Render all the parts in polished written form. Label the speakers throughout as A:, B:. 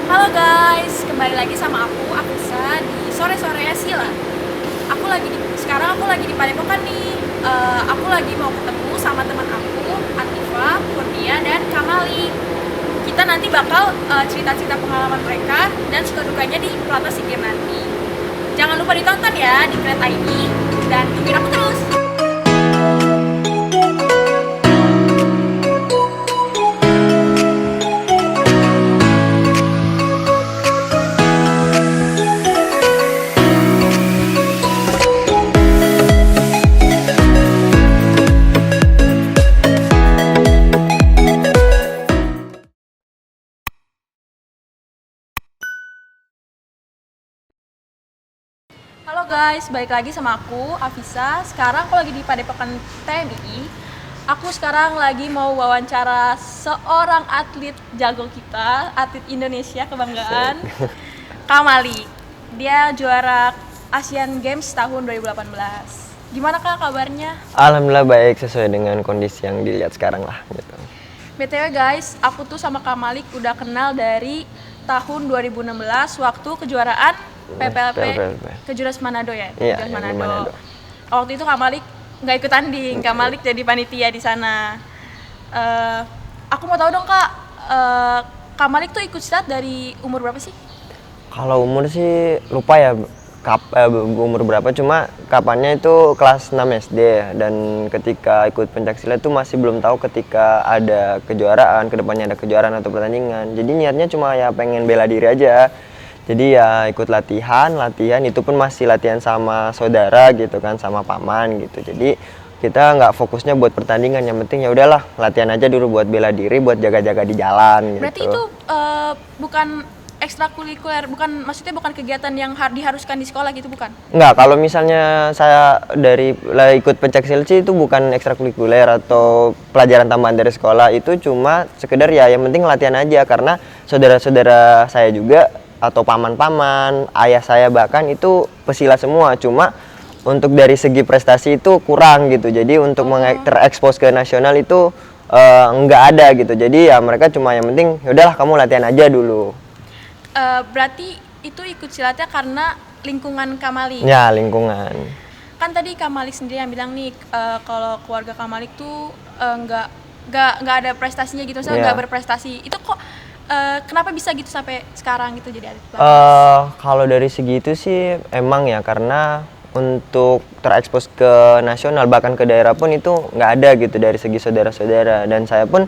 A: Halo guys, kembali lagi sama aku Afisa di sore-sore Sila. Sekarang aku lagi di Padepokan nih. Aku lagi mau ketemu sama teman aku, Atifa, Kurnia, dan Kamali. Kita nanti bakal cerita-cerita pengalaman mereka dan suka dukanya di pelatnas SEA Games nanti. Jangan lupa ditonton ya di kereta ini dan tungguin aku terus. Halo guys, balik lagi sama aku, Afisa. Sekarang aku lagi di Padepokan TMI. Aku sekarang lagi mau wawancara seorang atlet jago kita, atlet Indonesia kebanggaan, Kamali. Dia juara Asian Games tahun 2018. Gimana kak kabarnya?
B: Alhamdulillah baik, sesuai dengan kondisi yang dilihat sekarang lah gitu.
A: BTW guys, aku tuh sama Kamalik udah kenal dari tahun 2016 waktu kejuaraan PPLP Kejuras Manado ya?
B: Iya,
A: Kejuras
B: yang di Manado.
A: Waktu itu Kamalik nggak ikut tanding, Kamalik jadi panitia di sana. Aku mau tahu dong kak, Kamalik tuh ikut silat dari umur berapa sih?
B: Kalau umur sih lupa ya umur berapa, cuma kapannya itu kelas 6 SD dan ketika ikut pencaksilat itu masih belum tahu ketika ada kejuaraan, kedepannya ada kejuaraan atau pertandingan. Jadi niatnya cuma ya pengen bela diri aja. Jadi ya ikut latihan itu pun masih latihan sama saudara gitu kan, sama paman gitu. Jadi kita nggak fokusnya buat pertandingan, yang penting ya udahlah latihan aja dulu buat bela diri, buat jaga-jaga di jalan gitu.
A: Berarti itu bukan ekstrakurikuler, maksudnya bukan kegiatan yang diharuskan di sekolah gitu, bukan?
B: Enggak, kalau misalnya saya ikut pencaksilat sih itu bukan ekstrakurikuler atau pelajaran tambahan dari sekolah, itu cuma sekedar ya yang penting latihan aja, karena saudara-saudara saya juga atau paman-paman, ayah saya bahkan itu pesilat semua, cuma untuk dari segi prestasi itu kurang gitu. Jadi untuk terekspos ke nasional itu enggak ada gitu. Jadi ya mereka cuma yang penting ya udahlah kamu latihan aja dulu.
A: Berarti itu ikut silatnya karena lingkungan Kamalik?
B: Ya, lingkungan.
A: Kan tadi Kamalik sendiri yang bilang nih, kalau keluarga Kamalik tuh nggak ada prestasinya gitu, misalnya nggak berprestasi. Itu kok kenapa bisa gitu sampai sekarang gitu jadi atlet pelatnas?
B: Kalau dari segi itu sih emang ya, karena untuk terekspos ke nasional bahkan ke daerah pun itu nggak ada gitu dari segi saudara-saudara, dan saya pun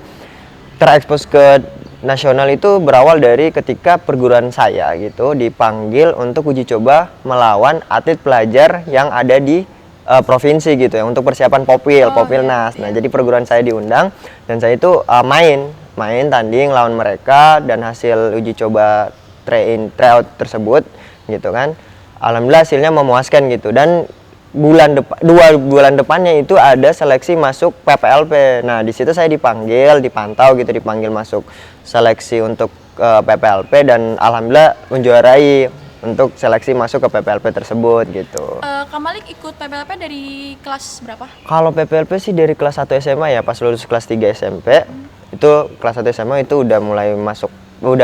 B: terekspos ke nasional itu berawal dari ketika perguruan saya gitu dipanggil untuk uji coba melawan atlet pelajar yang ada di provinsi gitu ya, untuk persiapan Popilnas. Nah, jadi perguruan saya diundang dan saya itu main tanding lawan mereka, dan hasil uji coba tryout tersebut gitu kan, alhamdulillah hasilnya memuaskan gitu. Dan dua bulan depannya itu ada seleksi masuk PPLP. Nah, di situ saya dipanggil masuk seleksi untuk PPLP, dan alhamdulillah menjuarai untuk seleksi masuk ke PPLP tersebut gitu.
A: Kamalik ikut PPLP dari kelas berapa?
B: Kalau PPLP sih dari kelas 1 SMA ya, pas lulus kelas 3 SMP. Itu kelas 1 SMA itu udah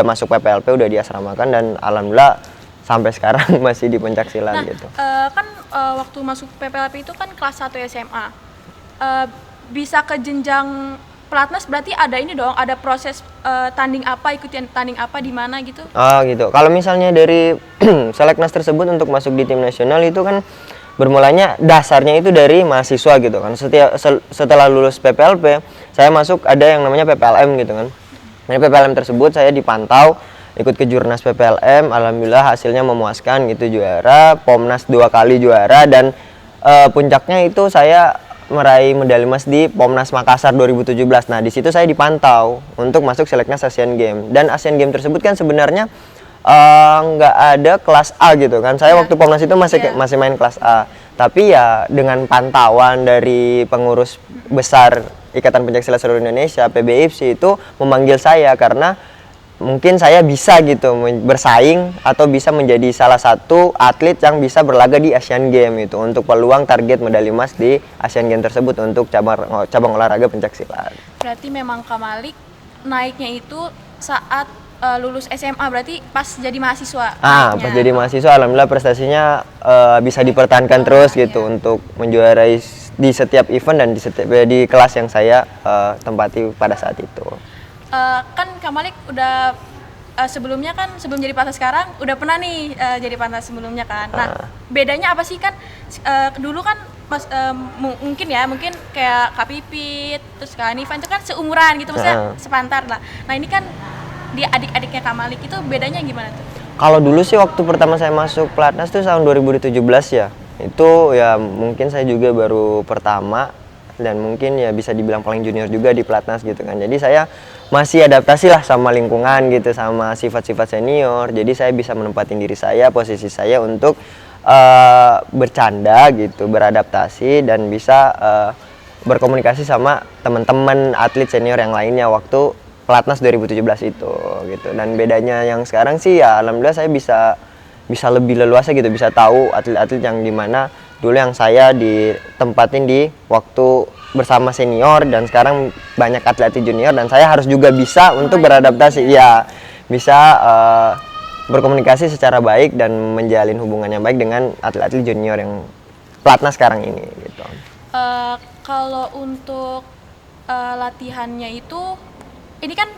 B: masuk PPLP, udah diasramakan, dan alhamdulillah sampai sekarang masih di pencaksilat gitu.
A: Kan waktu masuk PPLP itu kan kelas 1 SMA. Bisa ke jenjang pelatnas berarti ada ini dong, ada proses ikutin tanding apa di mana gitu?
B: Gitu. Kalau misalnya dari seleknas tersebut untuk masuk di tim nasional itu kan bermulanya dasarnya itu dari mahasiswa gitu kan. Setelah lulus PPLP, saya masuk ada yang namanya PPLM gitu kan. Dari PPLM tersebut saya dipantau ikut ke Jurnas PPLM, alhamdulillah hasilnya memuaskan gitu, juara Pomnas 2 kali juara, dan puncaknya itu saya meraih medali emas di Pomnas Makassar 2017. Nah, di situ saya dipantau untuk masuk seleknas Asian Games, dan Asian Games tersebut kan sebenarnya nggak ada kelas A gitu kan. Saya waktu Pomnas itu masih main kelas A, tapi ya dengan pantauan dari pengurus besar Ikatan Pencaksilat Seluruh Indonesia PBIPSI itu memanggil saya karena mungkin saya bisa gitu bersaing atau bisa menjadi salah satu atlet yang bisa berlaga di Asian Games itu, untuk peluang target medali emas di Asian Games tersebut untuk cabang olahraga pencaksilat.
A: Berarti memang Kamalik naiknya itu saat lulus SMA, berarti pas jadi mahasiswa.
B: Pas
A: naiknya.
B: jadi mahasiswa alhamdulillah prestasinya bisa dipertahankan terus gitu
A: Iya.
B: untuk menjuarai di setiap event dan di kelas yang saya tempati pada saat itu.
A: Kan Kak Malik udah sebelumnya kan sebelum jadi pelatnas sekarang udah pernah nih jadi pelatnas sebelumnya kan. Nah, bedanya apa sih kan dulu kan mungkin kayak Kak Pipit terus Kak Hanifah itu kan seumuran gitu, maksudnya sepantar lah. Nah, ini kan di adik-adiknya Kak Malik itu bedanya gimana tuh?
B: Kalau dulu sih waktu pertama saya masuk pelatnas tuh tahun 2017 ya. Itu ya mungkin saya juga baru pertama dan mungkin ya bisa dibilang paling junior juga di pelatnas gitu kan. Jadi saya masih adaptasi lah sama lingkungan gitu, sama sifat-sifat senior. Jadi saya bisa menempatin diri saya, posisi saya untuk bercanda gitu, beradaptasi dan bisa berkomunikasi sama teman-teman atlet senior yang lainnya waktu pelatnas 2017 itu gitu. Dan bedanya yang sekarang sih ya alhamdulillah saya bisa lebih leluasa gitu, bisa tahu atlet-atlet yang dimana dulu yang saya ditempatin di waktu bersama senior dan sekarang banyak atlet junior dan saya harus juga bisa untuk beradaptasi ya, bisa berkomunikasi secara baik dan menjalin hubungan yang baik dengan atlet-atlet junior yang pelatnas sekarang ini gitu.
A: Kalau untuk latihannya itu, ini kan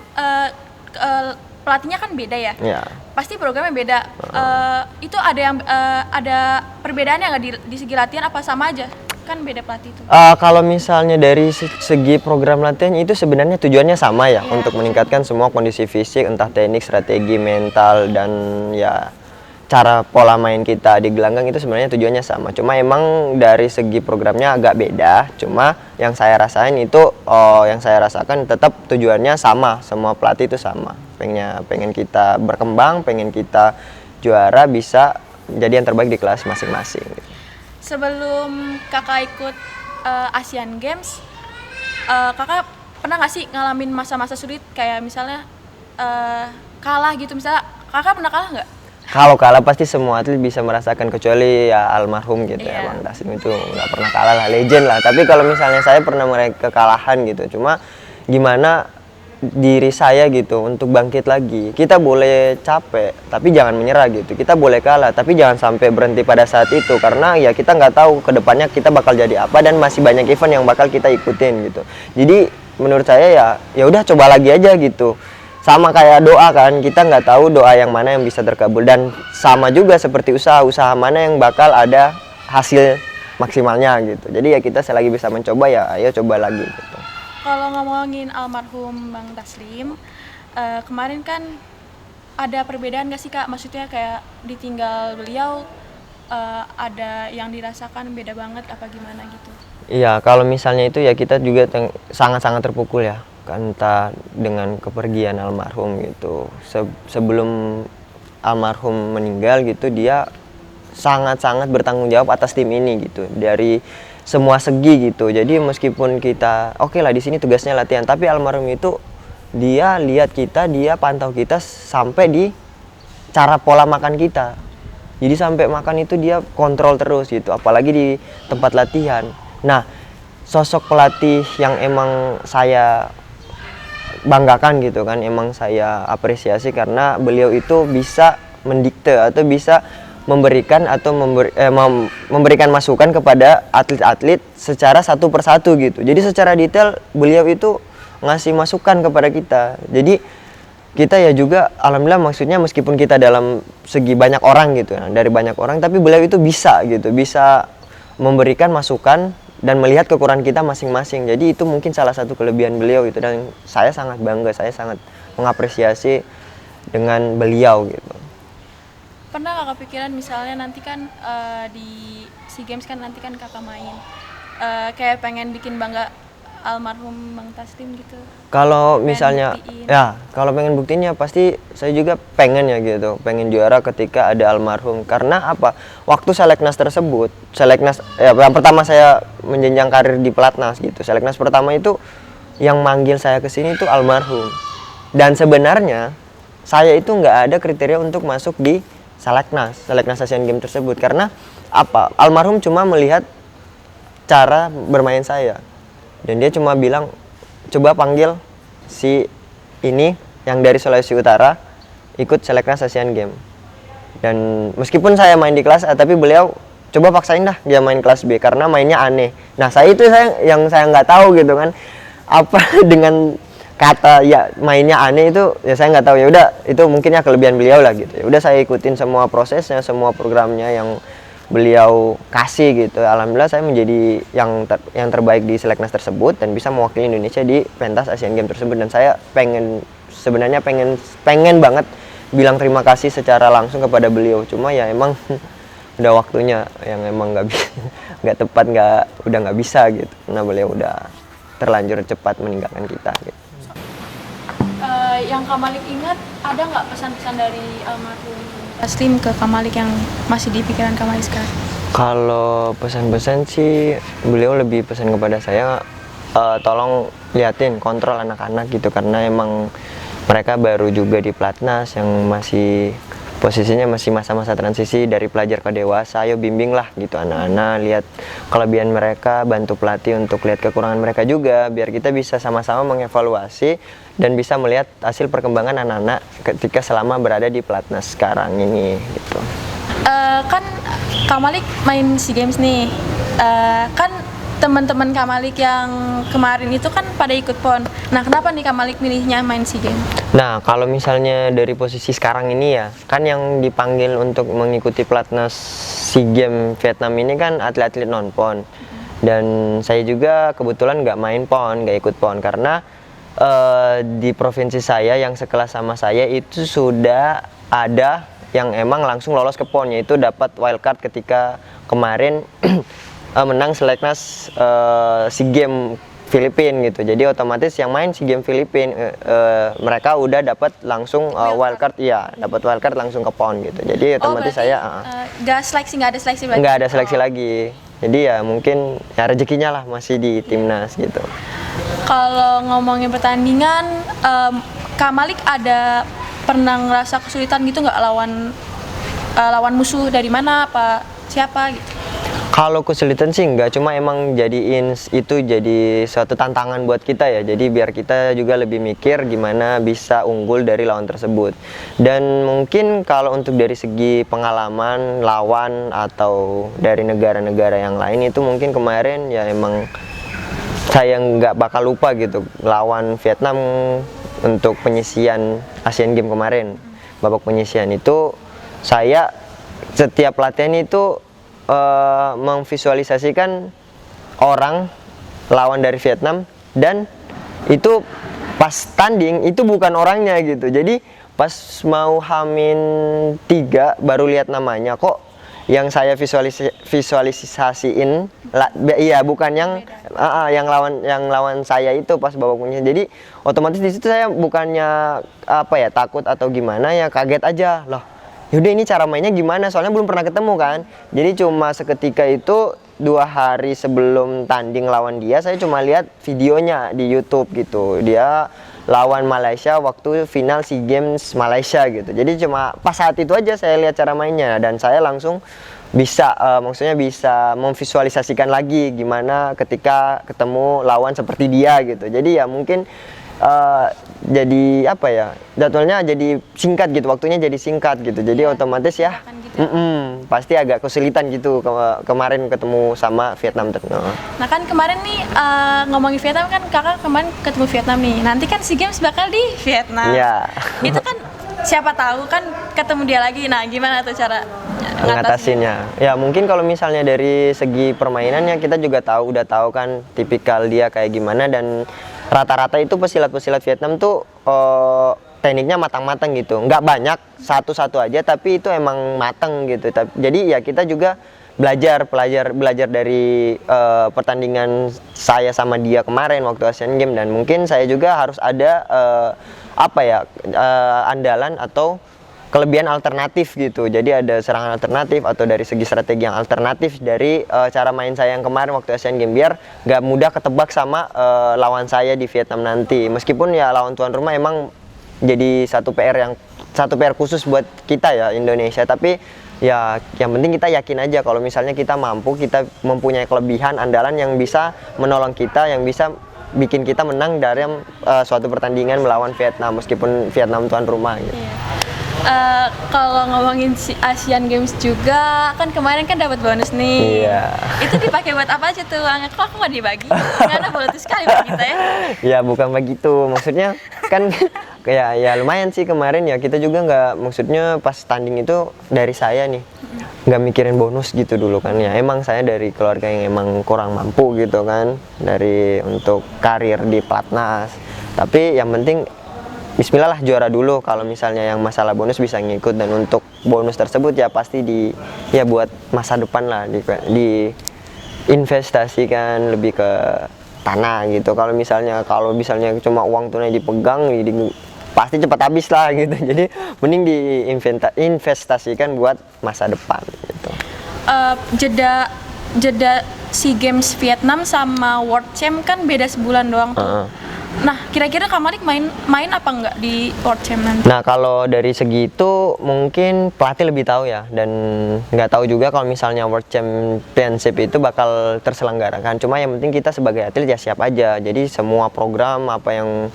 A: pelatihnya kan beda ya?
B: Ya.
A: Pasti programnya beda. Itu ada perbedaannya nggak di segi latihan apa sama aja? Kan beda pelatih itu.
B: Kalau misalnya dari segi program latihan itu sebenarnya tujuannya sama ya, untuk meningkatkan semua kondisi fisik, entah teknik, strategi, mental, dan ya cara pola main kita di gelanggang itu sebenarnya tujuannya sama. Cuma emang dari segi programnya agak beda. Cuma yang saya rasain itu, yang saya rasakan tetap tujuannya sama. Semua pelatih itu sama. Pengen kita berkembang, pengen kita juara, bisa jadi yang terbaik di kelas masing-masing.
A: Sebelum kakak ikut Asian Games, kakak pernah nggak sih ngalamin masa-masa sulit kayak misalnya kalah gitu, misalnya kakak pernah kalah nggak?
B: Kalau kalah pasti semua atlet bisa merasakan, kecuali ya almarhum gitu ya, Bang Dasim itu nggak pernah kalah lah, legend lah. Tapi kalau misalnya saya pernah meraih kekalahan gitu, cuma gimana diri saya gitu untuk bangkit lagi. Kita boleh capek, tapi jangan menyerah gitu. Kita boleh kalah, tapi jangan sampai berhenti pada saat itu, karena ya kita nggak tahu kedepannya kita bakal jadi apa dan masih banyak event yang bakal kita ikutin gitu. Jadi menurut saya ya udah coba lagi aja gitu. Sama kayak doa kan, kita nggak tahu doa yang mana yang bisa terkabul, dan sama juga seperti usaha mana yang bakal ada hasil maksimalnya gitu. Jadi ya kita selagi bisa mencoba ya ayo coba lagi gitu.
A: Kalau ngomongin almarhum Bang Taslim, kemarin kan ada perbedaan nggak sih Kak? Maksudnya kayak ditinggal beliau ada yang dirasakan beda banget apa gimana gitu?
B: Iya, kalau misalnya itu ya kita juga sangat-sangat terpukul ya, entah dengan kepergian almarhum gitu. Sebelum almarhum meninggal gitu, dia sangat-sangat bertanggung jawab atas tim ini gitu, dari semua segi gitu. Jadi meskipun kita oke lah di sini tugasnya latihan, tapi almarhum itu dia lihat kita, dia pantau kita sampai di cara pola makan kita. Jadi sampai makan itu dia kontrol terus gitu, apalagi di tempat latihan. Nah, sosok pelatih yang emang saya banggakan gitu kan, emang saya apresiasi karena beliau itu bisa mendikte atau bisa memberikan atau memberikan masukan kepada atlet-atlet secara satu persatu gitu. Jadi secara detail beliau itu ngasih masukan kepada kita. Jadi kita ya juga alhamdulillah, maksudnya meskipun kita dalam segi banyak orang gitu ya, dari banyak orang, tapi beliau itu bisa gitu, bisa memberikan masukan dan melihat kekurangan kita masing-masing. Jadi itu mungkin salah satu kelebihan beliau itu, dan saya sangat bangga, saya sangat mengapresiasi dengan beliau gitu.
A: Pernah nggak kepikiran misalnya nanti kan di SEA Games kan nanti kan kakak main, kayak pengen bikin bangga almarhum Bang Taslim gitu? Kalau
B: misalnya
A: buktiin.
B: ya, kalau pengen buktinya pasti saya juga pengen ya gitu, pengen juara ketika ada almarhum. Karena apa? Waktu seleknas tersebut, seleknas ya yang pertama saya menjenjang karir di pelatnas gitu. Seleknas pertama itu yang manggil saya ke sini itu almarhum. Dan sebenarnya saya itu nggak ada kriteria untuk masuk di seleknas Asian Games tersebut, karena apa? Almarhum cuma melihat cara bermain saya. Dan dia cuma bilang, coba panggil si ini yang dari Sulawesi Utara, ikut seleknas Asian Games. Dan meskipun saya main di kelas A, tapi beliau coba paksain dah dia main kelas B karena mainnya aneh. Nah saya yang saya nggak tahu gitu kan, apa dengan kata ya mainnya aneh itu ya saya nggak tahu. Ya udah itu mungkin ya kelebihan beliau lah gitu. Ya udah saya ikutin semua prosesnya, semua programnya yang beliau kasih gitu. Alhamdulillah saya menjadi yang terbaik di seleknas tersebut dan bisa mewakili Indonesia di pentas Asian Games tersebut. Dan saya sebenarnya pengen banget bilang terima kasih secara langsung kepada beliau, cuma ya emang udah waktunya yang emang nggak tepat, udah nggak bisa gitu karena beliau udah terlanjur cepat meninggalkan kita gitu.
A: Yang Kak Malik ingat, ada nggak pesan-pesan dari almarhum Taslim ke Kak Malik yang masih di pikiran Kak Malik sekarang?
B: Kalau pesan-pesan sih beliau lebih pesan kepada saya, tolong liatin, kontrol anak-anak gitu, karena emang mereka baru juga di Platnas yang masih posisinya masih masa-masa transisi dari pelajar ke dewasa. Ayo bimbing lah gitu anak-anak, lihat kelebihan mereka, bantu pelatih untuk lihat kekurangan mereka juga, biar kita bisa sama-sama mengevaluasi dan bisa melihat hasil perkembangan anak-anak ketika selama berada di Platnas sekarang ini gitu.
A: Kan Kak Malik main SEA Games nih, kan teman-teman Kak Malik yang kemarin itu kan pada ikut PON. Nah, kenapa nih Kak Malik milihnya main SEA Games?
B: Nah, kalau misalnya dari posisi sekarang ini ya, kan yang dipanggil untuk mengikuti Platnas SEA Games Vietnam ini kan atlet-atlet non-PON. Dan saya juga kebetulan nggak main PON, nggak ikut PON karena di provinsi saya yang sekelas sama saya itu sudah ada yang emang langsung lolos ke PON, yaitu dapat wildcard ketika kemarin menang seleknas SEA Games Filipina gitu. Jadi otomatis yang main SEA Games Filipina mereka udah dapat langsung wildcard, iya, dapat wildcard langsung ke PON gitu. Jadi otomatis saya
A: nggak ada seleksi berarti?
B: Nggak ada seleksi lagi. Jadi ya mungkin ya rezekinya lah masih di timnas gitu.
A: Kalau ngomongin pertandingan, Kak Malik ada pernah ngerasa kesulitan gitu nggak lawan musuh dari mana, apa siapa gitu?
B: Kalau kesulitan sih enggak, cuma emang jadiin itu jadi suatu tantangan buat kita ya. Jadi biar kita juga lebih mikir gimana bisa unggul dari lawan tersebut. Dan mungkin kalau untuk dari segi pengalaman lawan atau dari negara-negara yang lain itu mungkin kemarin ya emang saya nggak bakal lupa gitu lawan Vietnam untuk penyisian Asian Games kemarin. Babak penyisian itu saya setiap latihan itu memvisualisasikan orang lawan dari Vietnam, dan itu pas tanding itu bukan orangnya gitu. Jadi pas mau H-3 baru lihat namanya, kok yang saya visualisasiin iya bukan yang lawan saya itu pas babak penyisian. Jadi otomatis di situ saya bukannya takut atau gimana ya, kaget aja loh. Yaudah ini cara mainnya gimana, soalnya belum pernah ketemu kan. Jadi cuma seketika itu 2 hari sebelum tanding lawan dia, saya cuma lihat videonya di YouTube gitu. Dia lawan Malaysia waktu final SEA Games Malaysia gitu. Jadi cuma pas saat itu aja saya lihat cara mainnya dan saya langsung bisa maksudnya bisa memvisualisasikan lagi gimana ketika ketemu lawan seperti dia gitu. Jadi ya mungkin jadi jadwalnya jadi singkat gitu, waktunya jadi singkat gitu. Jadi otomatis ya pasti agak kesulitan gitu kemarin ketemu sama Vietnam.
A: Nah kan kemarin nih ngomongin Vietnam kan kakak kemarin ketemu Vietnam nih, nanti kan SEA Games bakal di Vietnam ya. Itu kan siapa tahu kan ketemu dia lagi. Nah gimana tuh cara ngatasinnya? Ya mungkin kalau misalnya dari segi permainannya kita juga udah tahu kan tipikal dia kayak gimana, dan rata-rata itu pesilat-pesilat Vietnam tuh tekniknya matang-matang gitu. Nggak banyak, satu-satu aja, tapi itu emang matang gitu. Jadi ya kita juga belajar dari pertandingan saya sama dia kemarin waktu Asian Games, dan mungkin saya juga harus ada andalan atau kelebihan alternatif gitu. Jadi ada serangan alternatif atau dari segi strategi yang alternatif dari cara main saya yang kemarin waktu Asian Games, biar nggak mudah ketebak sama lawan saya di Vietnam nanti. Meskipun ya lawan tuan rumah emang jadi satu PR khusus buat kita ya Indonesia, tapi ya yang penting kita yakin aja kalau misalnya kita mempunyai kelebihan andalan yang bisa menolong kita, yang bisa bikin kita menang dalam suatu pertandingan melawan Vietnam meskipun Vietnam tuan rumah gitu. Kalau ngomongin Asian Games juga kan kemarin kan dapat bonus nih.
B: Iya.
A: Itu dipakai buat apa aja tuh uangnya? Kok aku nggak dibagi? Karena bonus sekali buat kita ya.
B: Ya bukan begitu, maksudnya kan ya lumayan sih kemarin ya, kita juga nggak, maksudnya pas tanding itu dari saya nih nggak mikirin bonus gitu dulu kan, ya emang saya dari keluarga yang emang kurang mampu gitu kan, dari untuk karir di pelatnas, tapi yang penting Bismillah lah juara dulu. Kalau misalnya yang masalah bonus bisa ngikut, dan untuk bonus tersebut ya pasti ya buat masa depan lah, di investasikan lebih ke tanah gitu. Kalau misalnya cuma uang tunai dipegang, pasti cepat habis lah gitu. Jadi mending diinvestasikan buat masa depan gitu.
A: Jeda SEA Games Vietnam sama World Champ kan beda sebulan doang tuh. Nah, kira-kira Kak Malik main apa enggak di World Champ nanti?
B: Nah, kalau dari segi itu mungkin pelatih lebih tahu ya, dan nggak tahu juga kalau misalnya World Championship itu bakal terselenggarakan. Cuma yang penting kita sebagai atlet ya siap aja. Jadi semua program apa yang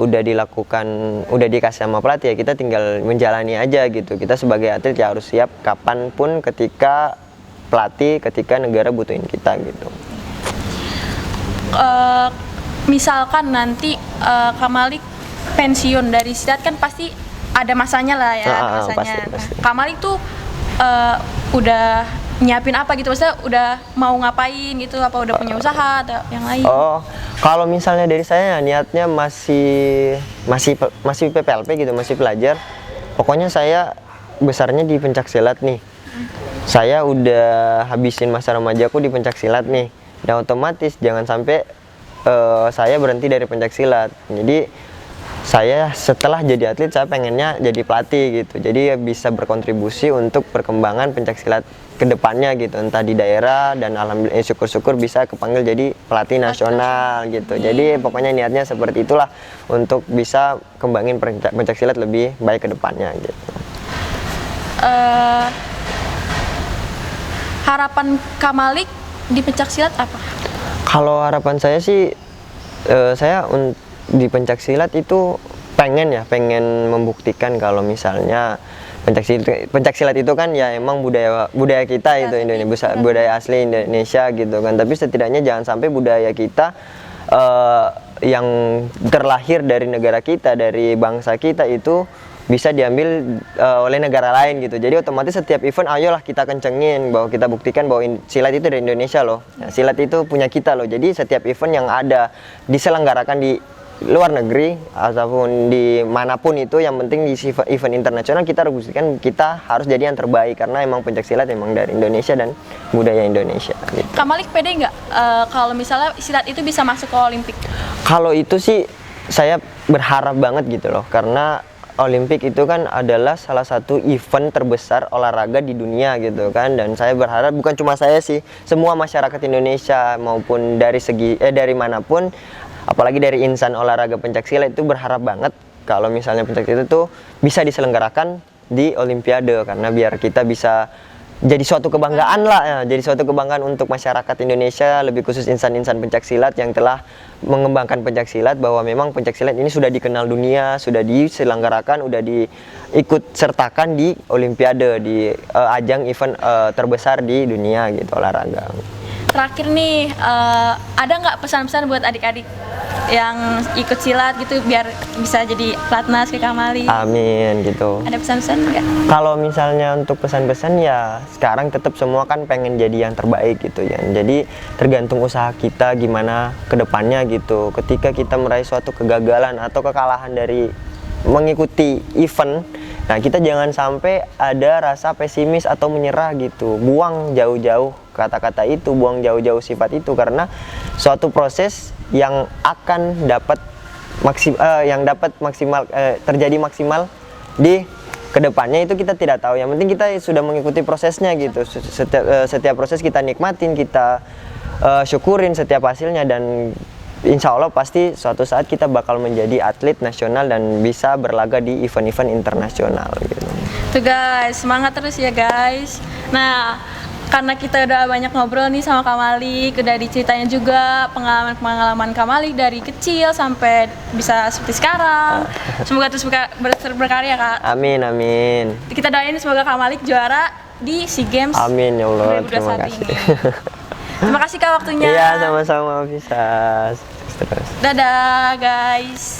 B: udah dilakukan, udah dikasih sama pelatih ya kita tinggal menjalani aja gitu. Kita sebagai atlet ya harus siap kapanpun ketika negara butuhin kita gitu.
A: Misalkan nanti Kak Malik pensiun dari silat kan pasti ada masanya lah ya, masanya.
B: Pasti.
A: Kak Malik tuh udah nyiapin apa gitu, maksudnya udah mau ngapain gitu, apa udah punya usaha atau yang lain?
B: Oh, kalau misalnya dari saya niatnya masih PPLP gitu, masih pelajar. Pokoknya saya besarnya di pencak silat nih. Saya udah habisin masa remajaku di pencak silat nih. Dan otomatis jangan sampai saya berhenti dari pencak silat. Jadi saya setelah jadi atlet saya pengennya jadi pelatih gitu. Jadi bisa berkontribusi untuk perkembangan pencak silat ke depannya gitu. Entah di daerah, dan alhamdulillah syukur-syukur bisa kepanggil jadi pelatih nasional gitu. Jadi pokoknya niatnya seperti itulah, untuk bisa kembangin pencak silat lebih baik ke depannya gitu.
A: Harapan Kak Malik di pencak silat apa?
B: Kalau harapan saya sih, saya di pencak silat itu pengen membuktikan kalau misalnya pencak silat itu kan ya emang budaya kita itu Indonesia, budaya asli Indonesia gitu kan. Tapi setidaknya jangan sampai budaya kita yang terlahir dari negara kita, dari bangsa kita itu bisa diambil oleh negara lain gitu. Jadi otomatis setiap event ayolah kita kencengin, bahwa kita buktikan bahwa silat itu dari Indonesia loh. Ya, silat itu punya kita loh. Jadi setiap event yang ada diselenggarakan di luar negeri ataupun di manapun itu, yang penting di event internasional kita harus buktikan kita harus jadi yang terbaik, karena emang pencak silat emang dari Indonesia dan budaya Indonesia gitu.
A: Kak Malik pede nggak kalau misalnya silat itu bisa masuk ke Olimpik?
B: Kalau itu sih saya berharap banget gitu loh, karena Olimpik itu kan adalah salah satu event terbesar olahraga di dunia gitu kan, dan saya berharap bukan cuma saya sih, semua masyarakat Indonesia maupun dari manapun, apalagi dari insan olahraga pencak silat itu berharap banget kalau misalnya pencak silat itu bisa diselenggarakan di Olimpiade, karena biar kita bisa jadi suatu kebanggaan lah ya, jadi suatu kebanggaan untuk masyarakat Indonesia, lebih khusus insan-insan pencak silat yang telah mengembangkan pencak silat, bahwa memang pencak silat ini sudah dikenal dunia, sudah diselenggarakan, udah diikut sertakan di Olimpiade, di ajang event terbesar di dunia gitu olahraga.
A: Terakhir nih, ada nggak pesan-pesan buat adik-adik yang ikut silat gitu biar bisa jadi pelatnas kayak Kak Malik?
B: Amin gitu.
A: Ada pesan-pesan nggak?
B: Kalau misalnya untuk pesan-pesan ya sekarang tetap semua kan pengen jadi yang terbaik gitu ya. Jadi tergantung usaha kita gimana ke depannya gitu. Ketika kita meraih suatu kegagalan atau kekalahan dari mengikuti event, nah kita jangan sampai ada rasa pesimis atau menyerah gitu. Buang jauh-jauh kata-kata itu, buang jauh-jauh sifat itu, karena suatu proses yang akan dapat maksimal terjadi maksimal di kedepannya itu kita tidak tahu. Yang penting kita sudah mengikuti prosesnya gitu. Setiap proses kita nikmatin, kita syukurin setiap hasilnya, dan insya Allah pasti suatu saat kita bakal menjadi atlet nasional dan bisa berlaga di event-event internasional gitu.
A: Tuh guys, semangat terus ya guys. Nah,
C: karena kita udah banyak ngobrol nih sama Kak Malik, udah diceritain juga pengalaman-pengalaman Kak Malik dari kecil sampai bisa seperti sekarang. Semoga terus berkarya Kak.
B: Amin, amin.
C: Kita doain semoga Kak Malik juara di SEA Games
B: Amin ya Allah,
C: 2021
B: terima kasih.
C: ini. Terima kasih Kak waktunya.
B: Iya, sama-sama bisa. Terus.
C: Dadah guys.